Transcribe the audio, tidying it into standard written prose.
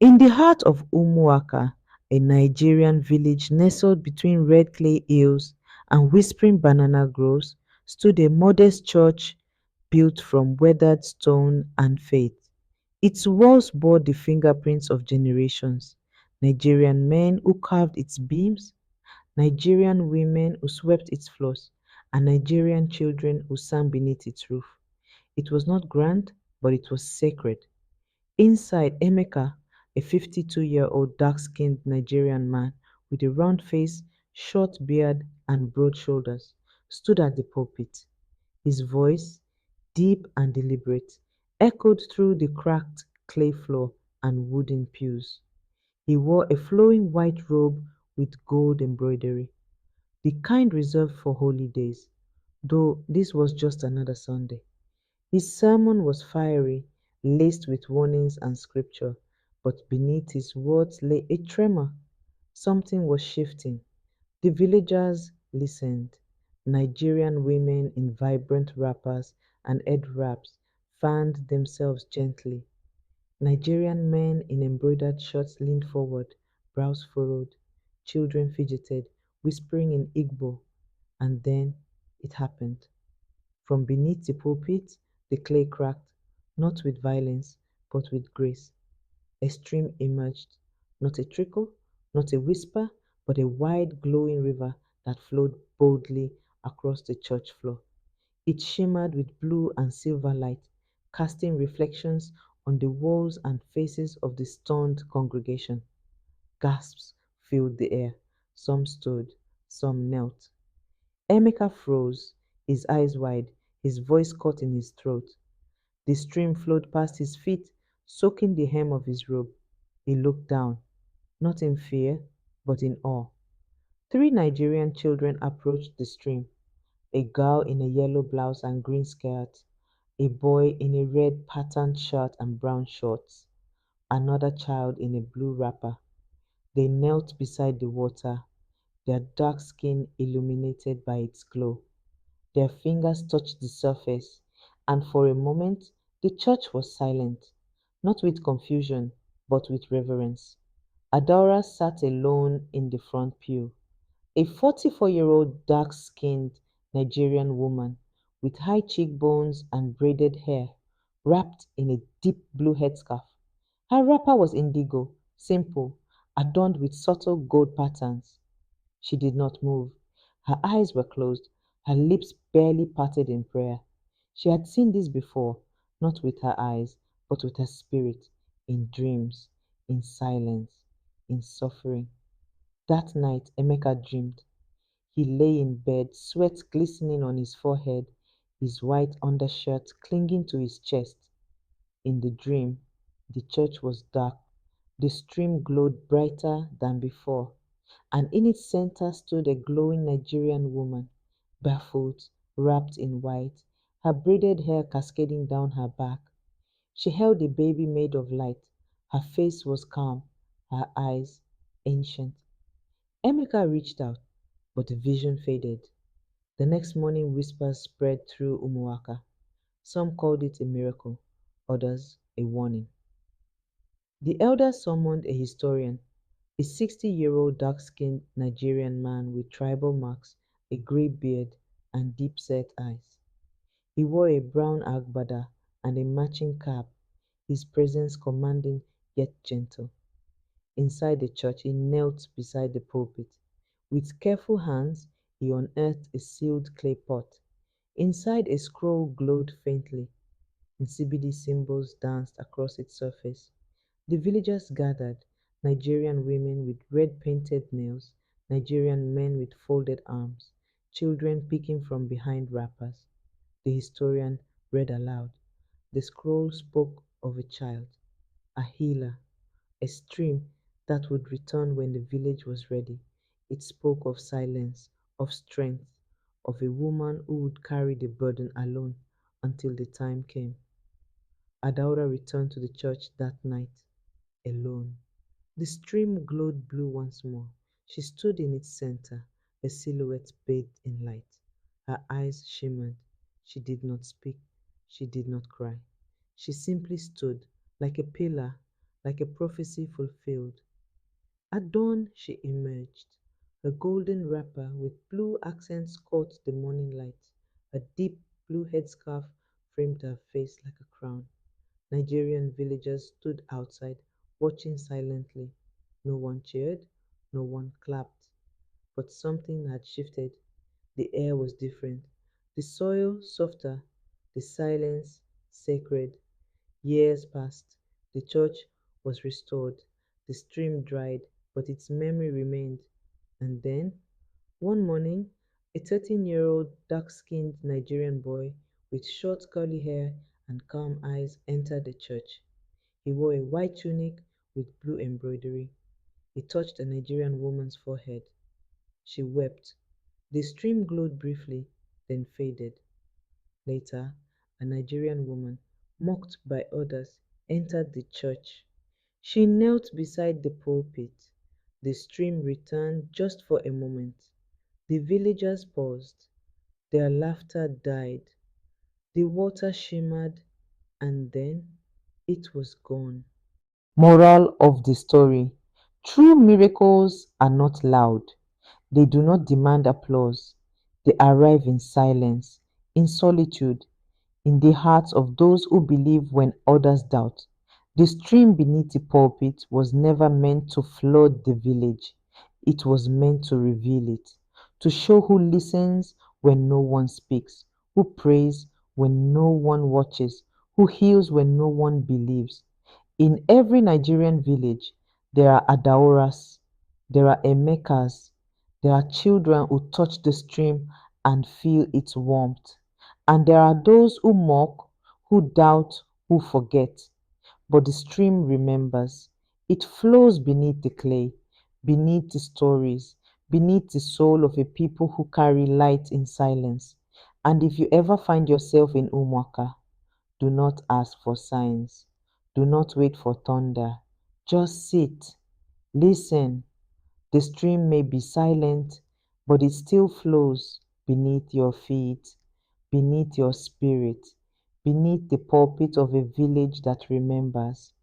In the heart of Umuaka, a Nigerian village nestled between red clay hills and whispering banana groves, stood a modest church built from weathered stone and faith. Its walls bore the fingerprints of generations: Nigerian men who carved its beams, Nigerian women who swept its floors, and Nigerian children who sang beneath its roof. It was not grand, but it was sacred. Inside, Emeka, a 52-year-old dark-skinned Nigerian man with a round face, short beard, and broad shoulders, stood at the pulpit. His voice, deep and deliberate, echoed through the cracked clay floor and wooden pews. He wore a flowing white robe with gold embroidery, the kind reserved for holy days, though this was just another Sunday. His sermon was fiery, laced with warnings and scripture, but beneath his words lay a tremor. Something was shifting. The villagers listened. Nigerian women in vibrant wrappers and head wraps fanned themselves gently. Nigerian men in embroidered shirts leaned forward, brows furrowed. Children fidgeted, whispering in Igbo. And then it happened. From beneath the pulpit, the clay cracked, not with violence, but with grace. A stream emerged, not a trickle, not a whisper, but a wide, glowing river that flowed boldly across the church floor. It shimmered with blue and silver light, casting reflections on the walls and faces of the stunned congregation. Gasps filled the air. Some stood, some knelt. Emeka froze, his eyes wide, his voice caught in his throat. The stream flowed past his feet, soaking the hem of his robe. He looked down, not in fear, but in awe. Three Nigerian children approached the stream: a girl in a yellow blouse and green skirt, a boy in a red patterned shirt and brown shorts, another child in a blue wrapper. They knelt beside the water, their dark skin illuminated by its glow. Their fingers touched the surface, and for a moment the church was silent, not with confusion, but with reverence. Adaura sat alone in the front pew, a 44-year-old dark skinned Nigerian woman with high cheekbones and braided hair, wrapped in a deep blue headscarf. Her wrapper was indigo, simple, adorned with subtle gold patterns. She did not move. Her eyes were closed, her lips barely parted in prayer. She had seen this before, not with her eyes, but with her spirit, in dreams, in silence, in suffering. That night, Emeka dreamed. He lay in bed, sweat glistening on his forehead, his white undershirt clinging to his chest. In the dream, the church was dark. The stream glowed brighter than before, and in its center stood a glowing Nigerian woman, barefoot, wrapped in white, her braided hair cascading down her back. She held a baby made of light. Her face was calm, her eyes ancient. Emeka reached out, but the vision faded. The next morning, whispers spread through Umuaka. Some called it a miracle, others a warning. The elders summoned a historian, a 60-year-old dark-skinned Nigerian man with tribal marks, a grey beard, and deep-set eyes. He wore a brown agbada and a matching cap, his presence commanding yet gentle. Inside the church, he knelt beside the pulpit. With careful hands, he unearthed a sealed clay pot. Inside, a scroll glowed faintly. Nsibidi symbols danced across its surface. The villagers gathered: Nigerian women with red painted nails, Nigerian men with folded arms, children peeking from behind wrappers. The historian read aloud. The scroll spoke of a child, a healer, a stream that would return when the village was ready. It spoke of silence, of strength, of a woman who would carry the burden alone until the time came. Adaura returned to the church that night, alone. The stream glowed blue once more. She stood in its center, a silhouette bathed in light. Her eyes shimmered. She did not speak. She did not cry. She simply stood, like a pillar, like a prophecy fulfilled. At dawn she emerged. Her golden wrapper with blue accents caught the morning light. A deep blue headscarf framed her face like a crown. Nigerian villagers stood outside, watching silently. No one cheered, no one clapped. But something had shifted. The air was different. The soil softer, the silence sacred. Years passed. The church was restored. The stream dried, but its memory remained. And then, one morning, a 13-year-old dark-skinned Nigerian boy with short curly hair and calm eyes entered the church. He wore a white tunic with blue embroidery. He touched a Nigerian woman's forehead. She wept. The stream glowed briefly, then faded. Later, a Nigerian woman, mocked by others, entered the church. She knelt beside the pulpit. The stream returned just for a moment. The villagers paused. Their laughter died. The water shimmered, and then it was gone. Moral of the story: true miracles are not loud. They do not demand applause. They arrive in silence, in solitude, in the hearts of those who believe when others doubt. The stream beneath the pulpit was never meant to flood the village. It was meant to reveal it, to show who listens when no one speaks, who prays when no one watches, who heals when no one believes. In every Nigerian village, there are Adaoras, there are Emekas, there are children who touch the stream and feel its warmth. And there are those who mock, who doubt, who forget. But the stream remembers. It flows beneath the clay, beneath the stories, beneath the soul of a people who carry light in silence. And if you ever find yourself in Umuaka, do not ask for signs. Do not wait for thunder. Just sit, listen. The stream may be silent, but it still flows beneath your feet, beneath your spirit, beneath the pulpit of a village that remembers.